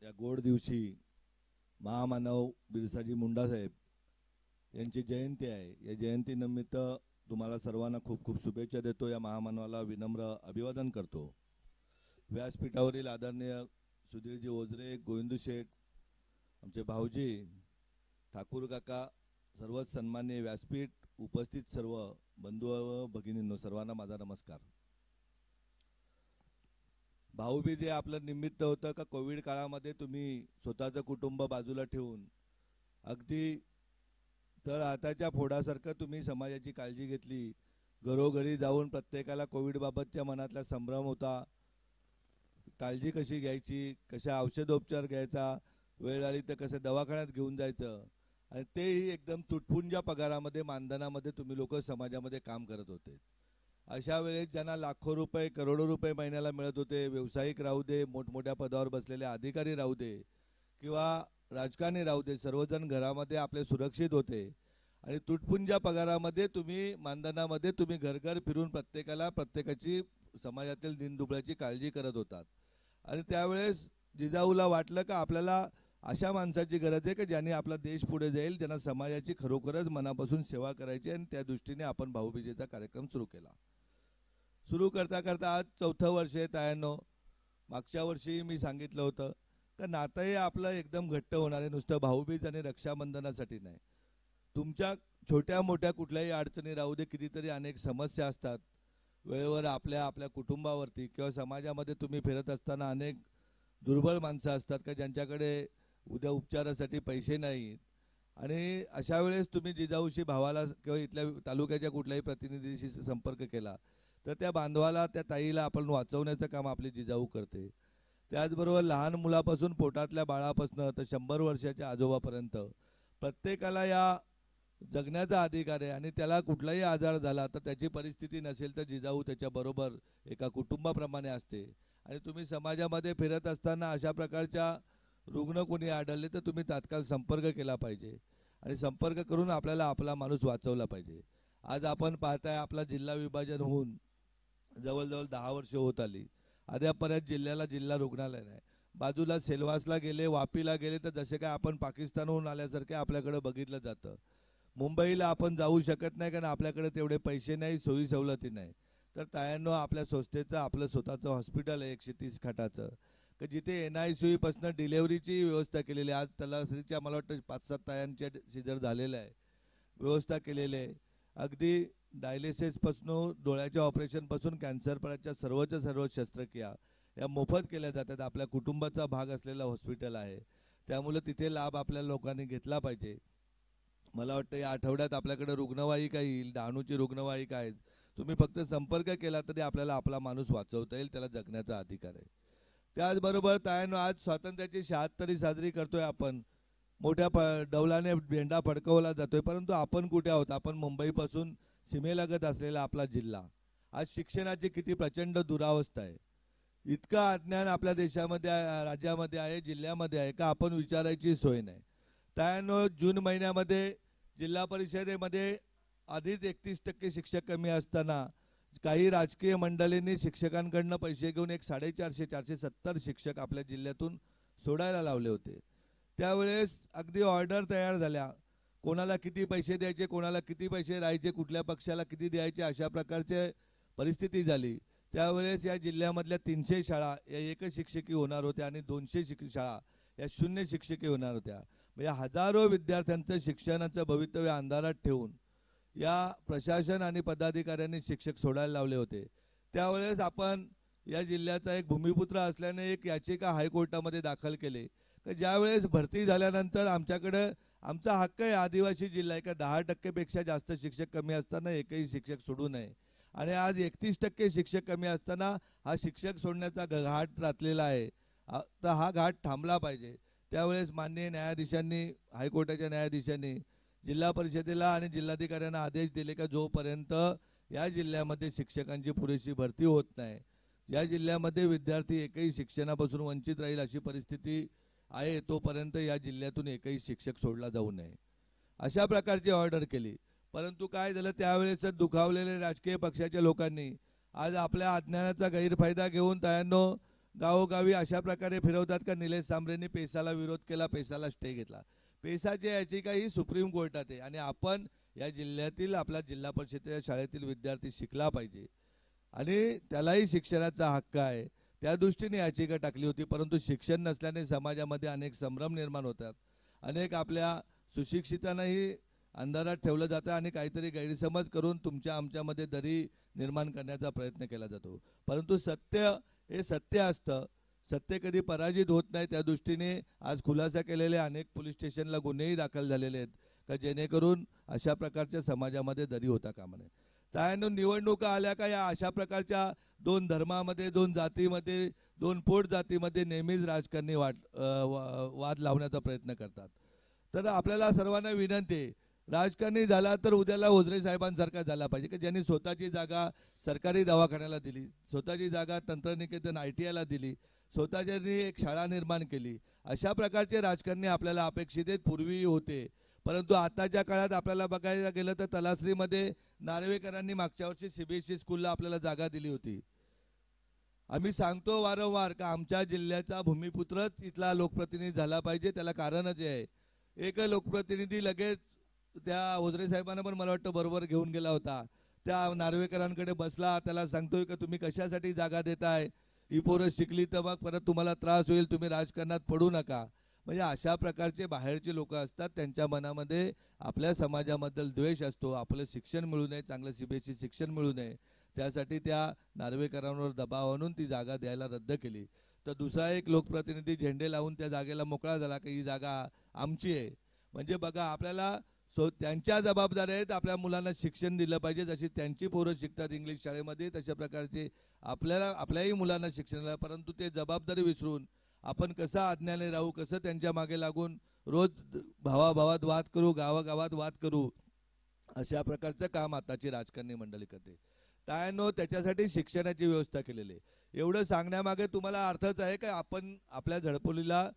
या गोड दिवशी महामानव बिरसाजी मुंडा साहेब यांची जयंती आहे। या जयंतीनिमित्त तुम्हाला सर्वांना खूप खूप शुभेच्छा देतो। या महामानवाला विनम्र अभिवादन करतो। व्यासपीठावरील आदरणीय सुधीरजी ओझरे, गोविंदू शेठ, आमचे भाऊजी, ठाकूर काका, सर्वच सन्माननीय व्यासपीठ उपस्थित सर्व बंधू व भगिनींनो, सर्वांना माझा नमस्कार। भाऊबीज हे आपलं निमित्त होतं का कोविड काळामध्ये तुम्ही स्वतःचं कुटुंब बाजूला ठेवून अगदी तळ हाताच्या फोडासारखं तुम्ही समाजाची काळजी घेतली। घरोघरी जाऊन प्रत्येकाला कोविड बाबतच्या मनातला संभ्रम होता, काळजी कशी घ्यायची, कशा औषधोपचार घ्यायचा, वेळ आली तर कसं दवाखान्यात घेऊन जायचं, आणि तेही एकदम तुटपुंजा पगारामध्ये मानधनामध्ये तुम्ही लोक समाजामध्ये काम करत होते। अशा वेळेस ज्यांना लाखो रुपये करोडो रुपये महिन्याला मिळत होते, व्यावसायिक राहू दे, मोठमोठ्या पदावर बसलेले अधिकारी राहू दे किंवा राजकारणी राहू दे, सर्वजण घरामध्ये आपले सुरक्षित होते आणि तुटपुंजा पगारामध्ये तुम्ही मानधनामध्ये तुम्ही घर फिरून प्रत्येकाला प्रत्येकाची समाजातील दीनदुबळ्याची काळजी करत होतात। आणि त्यावेळेस जिजाऊला वाटलं का आपल्याला अशा माणसाची गरज आहे की ज्यांनी आपला देश पुढे जाईल, ज्यांना समाजाची खरोखरच मनापासून सेवा करायची, आणि त्या दृष्टीने आपण भाऊबीजेचा कार्यक्रम सुरू केला। सुरू करता करता आज 4थं वर्ष आहे तायांनो। मागच्या वर्षी मी सांगितलं होतं का नातं हे आपलं एकदम घट्ट होणार आहे, नुसतं भाऊबीज आणि रक्षाबंधनासाठी नाही। तुमच्या छोट्या मोठ्या कुठल्याही अडचणी राहू दे, कितीतरी अनेक समस्या असतात वेळेवर आपल्या कुटुंबावरती किंवा समाजामध्ये तुम्ही फिरत असताना अनेक दुर्बल माणसं असतात का ज्यांच्याकडे उद्या उपचारासाठी पैसे नाहीत, आणि अशा वेळेस तुम्ही जिजाऊशी भावाला किंवा इथल्या तालुक्याच्या कुठल्याही प्रतिनिधीशी संपर्क केला तर त्या बांधवाला, त्या ताईला आपण वाचवण्याचं काम आपली जिजाऊ करते। त्याचबरोबर लहान मुलापासून पोटातल्या बाळापासून तर 100 वर्षाच्या आजोबापर्यंत प्रत्येकाला या जगण्याचा अधिकार आहे, आणि त्याला कुठलाही आजार झाला तर त्याची परिस्थिती नसेल तर जिजाऊ त्याच्याबरोबर एका कुटुंबाप्रमाणे असते। आणि तुम्ही समाजामध्ये फिरत असताना अशा प्रकारच्या रुग्ण कोणी आढळले तर तुम्ही तात्काळ संपर्क केला पाहिजे, आणि संपर्क करून आपल्याला आपला माणूस वाचवला पाहिजे। आज आपण पाहताय आपला जिल्हा विभाजन होऊन जवळजवळ 10 वर्ष होत आली, अद्यापर्यंत जिल्ह्याला जिल्हा रुग्णालय नाही। बाजूला सेलवासला गेले, वापीला गेले तर जसे काय आपण पाकिस्तानहून आल्यासारखे आपल्याकडे बघितलं जातं। मुंबईला आपण जाऊ शकत नाही कारण आपल्याकडे तेवढे पैसे नाही, सोयी सवलती नाही। तर तायांनो, आपल्या संस्थेचं आपलं स्वतःचं हॉस्पिटल आहे 130 खाटाचं, की जिथे NICU पासून डिलेव्हरीची व्यवस्था केलेली आहे। आज तलासरीच्या मला वाटतं 5-7 तायांच्या सिजर झालेलं आहे, व्यवस्था केलेली आहे। अगदी डायलिसिसपासून डोळ्याच्या ऑपरेशनपासून कॅन्सरपर्यंतच्या सर्व शस्त्रक्रिया या मोफत केल्या जातात। आपल्या कुटुंबाचा भाग असलेलं हॉस्पिटल आहे, त्यामुळे तिथे लाभ आपल्या लोकांनी घेतला पाहिजे। मला वाटतं या आठवड्यात आपल्याकडे रुग्णवाहिका येईल, डहाणूची रुग्णवाहिका आहे, तुम्ही फक्त संपर्क केला तरी आपल्याला आपला माणूस वाचवता येईल, त्याला जगण्याचा अधिकार आहे। त्याचबरोबर तायांनो, आज स्वातंत्र्याची 76वी साजरी करतोय आपण, मोठ्या डौलाने झेंडा फडकवला जातोय, परंतु आपण कुठे आहोत? आपण मुंबईपासून सीमेलगत असलेला आपला जिल्हा। आज शिक्षणाची किती प्रचंड दुरावस्था आहे, इतकं अज्ञान आपल्या देशामध्ये राज्यामध्ये आहे, जिल्ह्यामध्ये आहे का आपण विचारायची सोय नाही। तायांनो, जून महिन्यामध्ये जिल्हा परिषदेमध्ये आधीच 31% शिक्षक कमी असताना काही राजकीय मंडळींनी शिक्षकांकडनं पैसे घेऊन 470 शिक्षक आपल्या जिल्ह्यातून सोडायला लावले होते। त्यावेळेस अगदी ऑर्डर तयार झाल्या, कोणाला किती पैसे द्यायचे, कोणाला किती पैसे राहायचे, कुठल्या पक्षाला किती द्यायचे, अशा प्रकारचे परिस्थिती झाली। त्यावेळेस या जिल्ह्यामधल्या 300 शाळा या एकच शिक्षकी होणार होत्या आणि 200 शाळा या 0 शिक्षकी होणार होत्या। म्हणजे हजारो विद्यार्थ्यांचं शिक्षणाचं भवितव्य अंधारात ठेवून या प्रशासन आणि पदाधिकाऱ्यांनी शिक्षक सोडायला लावले होते। त्यावेळेस आपण या जिल्ह्याचा एक भूमिपुत्र असल्याने एक याचिका हायकोर्टामध्ये दाखल केली की ज्यावेळेस भरती झाल्यानंतर आमच्याकडे आमचा हक्क आहे, आदिवासी जिल्हा आहे, का 10% पेक्षा जास्त शिक्षक कमी असताना एकही शिक्षक सोडू नये, आणि आज 31% शिक्षक कमी असताना हा शिक्षक सोडण्याचा घाट राचलेला आहे, तर हा घाट थांबला पाहिजे। त्यावेळेस माननीय न्यायाधीशांनी, हायकोर्टाच्या न्यायाधीशांनी जिल्हा परिषदेला आणि जिल्हाधिकाऱ्यांना आदेश दिले का जोपर्यंत या जिल्ह्यामध्ये शिक्षकांची पुरेशी भरती होत नाही, या जिल्ह्यामध्ये विद्यार्थी एकही शिक्षणापासून वंचित राहील अशी परिस्थिती आहे, तोपर्यंत या जिल्ह्यातून एकही शिक्षक सोडला जाऊ नये, अशा प्रकारची ऑर्डर केली। परंतु काय झालं, त्यावेळेस दुखावलेले राजकीय पक्षाच्या लोकांनी आज आपल्या अज्ञानाचा गैरफायदा घेऊन तायांनो गावोगावी अशा प्रकारे फिरवतात का निलेश सांबरेंनी पेसाला विरोध केला, पेसाला स्टे घेतला. पेसाची याचिका ही सुप्रीम कोर्टात आहे आणि आपण या जिल्ह्यातील आपल्या जिल्हा परिषदेच्या शाळेतील विद्यार्थी शिकला पाहिजे आणि त्यालाही शिक्षणाचा हक्क आहे, त्या दृष्टीने याचिका टाकली होती. परंतु शिक्षण नसल्याने समाजामध्ये अनेक संभ्रम निर्माण होतात, अनेक आपल्या सुशिक्षितांनाही अंधारात ठेवलं जातं आणि काहीतरी गैरसमज करून तुमच्या आमच्यामध्ये दरी निर्माण करण्याचा प्रयत्न केला जातो. परंतु सत्य हे सत्य असतं, सत्य कधी पराजित होत नाही. त्या दृष्टीने आज खुलासा केलेले अनेक पोलीस स्टेशनला गुन्हेही दाखल झालेले आहेत का जेणेकरून अशा प्रकारच्या समाजामध्ये दरी होता कामा नये. त्यानं निवडणुका आल्या का या अशा प्रकारच्या दोन धर्मामध्ये, दोन जातीमध्ये, दोन पोट जातीमध्ये नेहमीच राजकारणी वाद लावण्याचा प्रयत्न करतात. तर आपल्याला सर्वांना विनंती आहे, राजकारणी झाला तर उद्याला ओझरे साहेबांसारखा झाला पाहिजे की ज्यांनी स्वतःची जागा सरकारी दवाखान्याला दिली, स्वतःची जागा तंत्रनिकेतन ITIला दिली, स्वतःच्यांनी एक शाळा निर्माण केली. अशा प्रकारचे राजकारणी आपल्याला अपेक्षित आहेत, पूर्वी होते. परंतु आताच्या काळात आपल्याला बघायला गेलं तर तलासरीमध्ये नार्वेकरांनी मागच्या वर्षी CBSE स्कूलला आपल्याला जागा दिली होती. आम्ही सांगतो वारंवार का आमच्या जिल्ह्याचा भूमिपुत्रच इथला लोकप्रतिनिधी झाला पाहिजे. त्याला कारणच आहे, एक लोकप्रतिनिधी लगेच त्या ओझरे साहेबांना पण मला वाटतं बरोबर घेऊन गेला होता, त्या नार्वेकरांकडे बसला, त्याला सांगतोय का तुम्ही कशासाठी जागा देताय, ही पोरं शिकली तर मग परत तुम्हाला त्रास होईल, तुम्ही राजकारणात पडू नका. म्हणजे अशा प्रकारचे बाहेरचे लोक असतात, त्यांच्या मनामध्ये आपल्या समाजाबद्दल द्वेष असतो, आपलं शिक्षण मिळू नये, चांगलं CBSE शिक्षण मिळू नये, त्यासाठी त्या नार्वेकरांवर दबाव आणून ती जागा द्यायला रद्द केली. तर दुसरा एक लोकप्रतिनिधी झेंडे लावून त्या जागेला मोकळा झाला की ही जागा आमची आहे. म्हणजे बघा, आपल्याला त्यांच्या जबाबदाऱ्या आहेत, आपल्या मुलांना शिक्षण दिलं पाहिजे. जशी त्यांची पोरं शिकतात इंग्लिश शाळेमध्ये, तशा प्रकारचे आपल्याही मुलांना शिक्षण दिलं. परंतु ते जबाबदारी विसरून आपण कसं आज्ञाने राहू, कसं त्यांच्या मागे लागून रोज भावाभावात वाद करू, गावागावात वाद करू, अशा प्रकारचं काम आताची राजकारणी मंडळी करते. त्याच्यासाठी शिक्षणाची व्यवस्था केलेली आहे. एवढं सांगण्यामागे तुम्हाला अर्थच आहे का आपण आपल्या झडपोलीला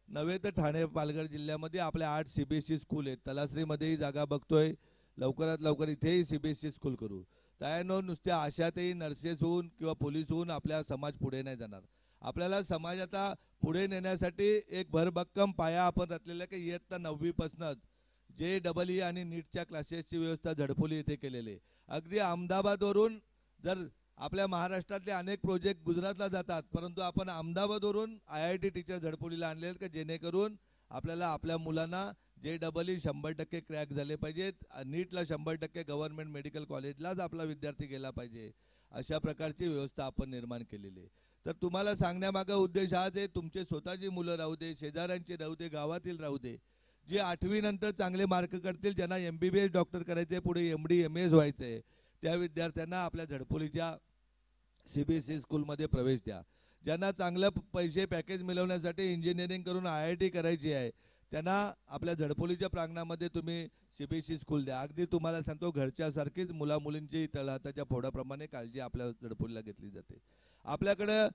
नव्हे तर ठाणे पालघर जिल्ह्यामध्ये आपल्या 8 CBSE स्कूल आहेत. तलासरीमध्येही जागा बघतोय, लवकरात लवकर इथेही CBSE स्कूल करू. त्यानं नुसत्या आशातही नर्सेस होऊन किंवा पोलीस होऊन आपल्या समाज पुढे नाही जाणार. आपल्याला समाज आता पुढे नेण्यासाठी एक भरभक्कम पाया आपण रचलेला की इयत्ता 9वी पासूनच JEE आणि नीटच्या क्लासेसची व्यवस्था झडपोली येथे केलेली आहे. अगदी अहमदाबादवरून जर आपल्या महाराष्ट्रातले अनेक प्रोजेक्ट गुजरातला जातात, परंतु आपण अहमदाबादवरून IIT टीचर झडपोलीला आणले आहेत का जेणेकरून आपल्याला आपल्या मुलांना JEE 100% क्रॅक झाले पाहिजेत, नीटला 100% गव्हर्नमेंट मेडिकल कॉलेजलाच आपला विद्यार्थी गेला पाहिजे. अशा प्रकारची व्यवस्था आपण निर्माण केलेली आहे. तर तुम्हाला सांगण्यामागे उद्देश हाच आहे, तुमचे स्वतःची मुलं राहू दे, शेजाऱ्यांची राहू दे, गावातील राहू दे, जे 8वी नंतर चांगले मार्क करतील, ज्यांना MBBS डॉक्टर करायचे, पुढे MD MS व्हायचंय, त्या विद्यार्थ्यांना आपल्या झडपोलीच्या CBSE स्कूलमध्ये प्रवेश द्या. ज्यांना चांगलं पैसे पॅकेज मिळवण्यासाठी इंजिनिअरिंग करून IIT करायची आहे, त्यांना आपल्या झडपोलीच्या प्रांगणामध्ये तुम्ही CBSE स्कूल द्या. अगदी तुम्हाला सांगतो, घरच्यासारखीच मुलामुलींची तळहाताच्या फोडाप्रमाणे काळजी आपल्या झडपोलीला घेतली जाते. आपल्याकडं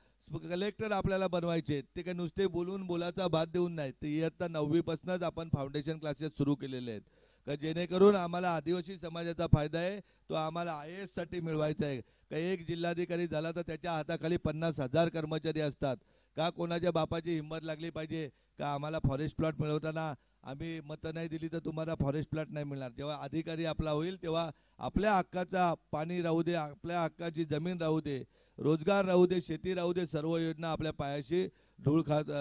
कलेक्टर आपल्याला बनवायचे, ते काय नुसते बोलून बोलाचा भात देऊन नाही, ते इयत्ता 9वी पासूनच आपण फाउंडेशन क्लासेस सुरू केलेले आहेत का जेणेकरून आम्हाला आदिवासी समाजाचा फायदा आहे, तो आम्हाला IAS साठी मिळवायचा आहे. का एक जिल्हाधिकारी झाला तर त्याच्या हाताखाली 50,000 कर्मचारी असतात का, कोणाच्या बापाची हिंमत लागली पाहिजे का आम्हाला फॉरेस्ट प्लॉट मिळवताना आम्ही मतं नाही दिली तर तुम्हाला फॉरेस्ट प्लॉट नाही मिळणार. जेव्हा अधिकारी आपला होईल तेव्हा आपल्या हक्काचा पाणी राहू दे, आपल्या हक्काची जमीन राहू दे, रोजगार राहू दे, शेती राहू दे, सर्व योजना आपल्या पायाशी धूळ खात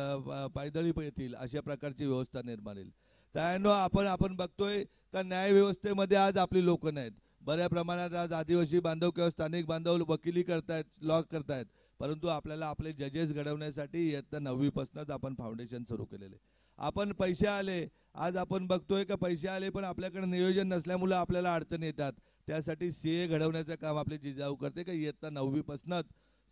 पायदळी येतील, अशा प्रकारची व्यवस्था निर्माण होईल. त्यानं आपण बघतोय का न्यायव्यवस्थेमध्ये आज आपली लोक नाहीत. बऱ्या प्रमाणात आज आदिवासी बांधव किंवा स्थानिक बांधव वकिली करतायत, लॉ करतायत, परंतु आपल्याला आपले जजेस घडवण्यासाठी इयत्ता 9वी पासूनच आपण फाउंडेशन सुरू केलेले. आपण पैसे आले, आज आपण बघतोय का पैसे आले पण आपल्याकडे नियोजन नसल्यामुळे आपल्याला अडचणी येतात. त्यासाठी CA घडवण्याचं काम आपले जिजाऊ करते का इयत्ता 9वी पासूनच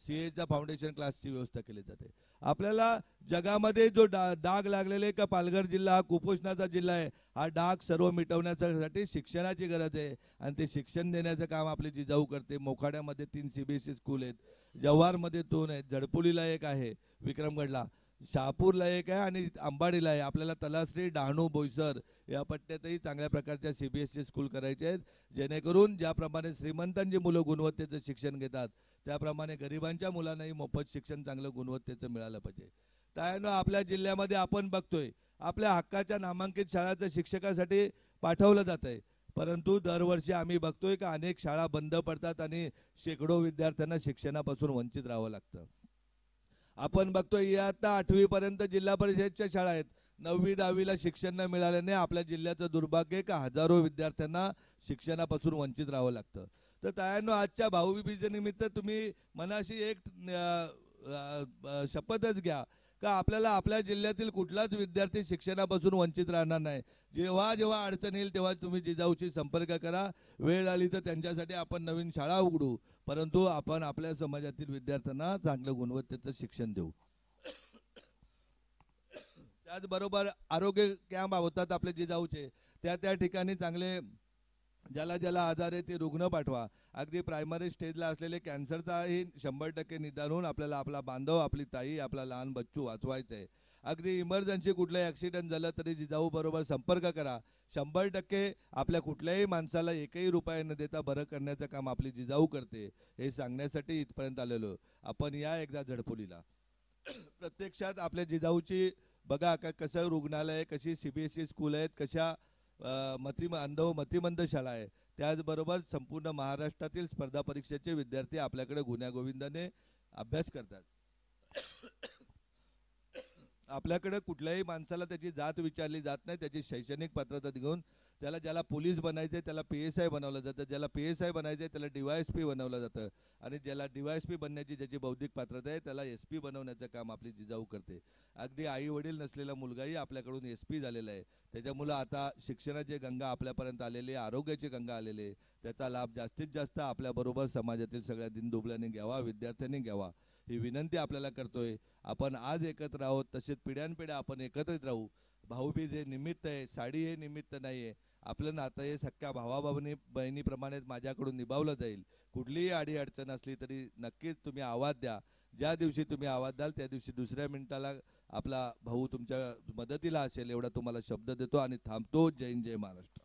CAचा फाउंडेशन क्लासची व्यवस्था केली जाते. आपल्याला जगामध्ये जो डाग लागलेले का पालघर जिल्हा हा कुपोषणाचा जिल्हा आहे, हा डाग सर्व मिटवण्यासाठी शिक्षणाची गरज आहे आणि ते शिक्षण देण्याचं काम आपले जिजाऊ करते. मोखाड्यामध्ये 3 CBSE स्कूल आहेत, जव्हारमध्ये 2 आहेत, झडपोलीला 1 आहे, विक्रमगडला. शहापूरला एक आहे आणि अंबाडीला आहे. आपल्याला तलासरी, डहाणू, बोईसर या पट्ट्यातही चांगल्या प्रकारच्या CBSE स्कूल करायचे आहेत, जेणेकरून ज्याप्रमाणे श्रीमंतांची मुलं गुणवत्तेचं शिक्षण घेतात त्याप्रमाणे गरिबांच्या मुलांनाही मोफत शिक्षण चांगलं गुणवत्तेचं मिळालं पाहिजे. त्यानं आपल्या जिल्ह्यामध्ये आपण बघतोय आपल्या हक्काच्या नामांकित शाळाचं शिक्षकासाठी पाठवलं जात आहे, परंतु दरवर्षी आम्ही बघतोय की अनेक शाळा बंद पडतात आणि शेकडो विद्यार्थ्यांना शिक्षणापासून वंचित राहावं लागतं. आपण बघतोय इयत्ता 8वी पर्यंत जिल्हा परिषदच्या शाळा आहेत, 9वी 10वीला शिक्षण न मिळाल्याने आपल्या जिल्ह्याचं दुर्भाग्य का हजारो विद्यार्थ्यांना शिक्षणापासून वंचित राहावं लागतं. तर त्यानं आजच्या भाऊबीजेनिमित्त तुम्ही मनाशी एक शपथच घ्या का आपल्याला आपल्या जिल्ह्यातील कुठलाच विद्यार्थी शिक्षणापासून वंचित राहणार नाही. जेव्हा जेव्हा अडचण येईल तेव्हा तुम्ही जिजाऊशी संपर्क करा. वेळ आली तर त्यांच्यासाठी आपण नवीन शाळा उघडू, परंतु आपण आपल्या समाजातील विद्यार्थ्यांना चांगलं गुणवत्तेचं शिक्षण देऊ. त्याचबरोबर आरोग्य कॅम्प होतात आपले जिजाऊचे, त्या ठिकाणी चांगले ज्याला ज्याला आजार आहे ते रुग्ण पाठवा. अगदी प्रायमरी स्टेजला असलेले कॅन्सरचाही 100% निदान होऊन आपल्याला आपला बांधव, आपली ताई, आपला लहान बच्चू वाचवायचं आहे. अगदी इमर्जन्सी कुठलंही ॲक्सिडेंट झालं तरी जिजाऊ बरोबर संपर्क करा. 100% आपल्या कुठल्याही माणसाला एकही रुपया न देता बरं करण्याचं काम आपली जिजाऊ करते, हे सांगण्यासाठी इथपर्यंत आलेलो. आपण या एकदा झडपोलीला. प्रत्यक्षात आपल्या जिजाऊची बघा का कसं रुग्णालय, कशी CBSE स्कूल आहेत, कशा मतिमंद शाळा आहे. त्याचबरोबर संपूर्ण महाराष्ट्रातील स्पर्धा परीक्षेचे विद्यार्थी आपल्याकडे गुण्यागोविंदाने अभ्यास करतात. आपल्याकडे कुठल्याही माणसाला त्याची जात विचारली जात नाही, त्याची शैक्षणिक पात्रता घेऊन त्याला ज्याला पोलीस बनायचे त्याला PSI बनवलं जातं, ज्याला PSI बनायचे त्याला DYSP बनवलं जातं आणि ज्याला DYSP बनण्याची ज्याची बौद्धिक पात्रता आहे त्याला SP बनवण्याचं काम आपली जिजाऊ करते. अगदी आई वडील नसलेला मुलगाही आपल्याकडून SP झालेला आहे. त्याच्यामुळं आता शिक्षणाची गंगा आपल्यापर्यंत आलेली आहे, आरोग्याची गंगा आलेली आहे. त्याचा लाभ जास्तीत जास्त आपल्याबरोबर समाजातील सगळ्या दिनदुबळ्यांनी घ्यावा, विद्यार्थ्यांनी घ्यावा, ही विनंती आपल्याला करतोय. आपण आज एकत्र आहोत, तसेच पिढ्यानपिढ्या आपण एकत्रित राहू. भाऊबीज हे निमित्त आहे, साडी हे निमित्त नाही आहे. आपलं नातं हे सख्या बहिणीप्रमाणेच माझ्याकडून निभावलं जाईल. कुठलीही अडीअडचण असली तरी नक्कीच तुम्ही आवाज द्या. ज्या दिवशी तुम्ही आवाज द्याल त्या दिवशी दुसऱ्या मिनिटाला आपला भाऊ तुमच्या मदतीला असेल एवढा तुम्हाला शब्द देतो आणि थांबतो. जय हिंद, जय महाराष्ट्र.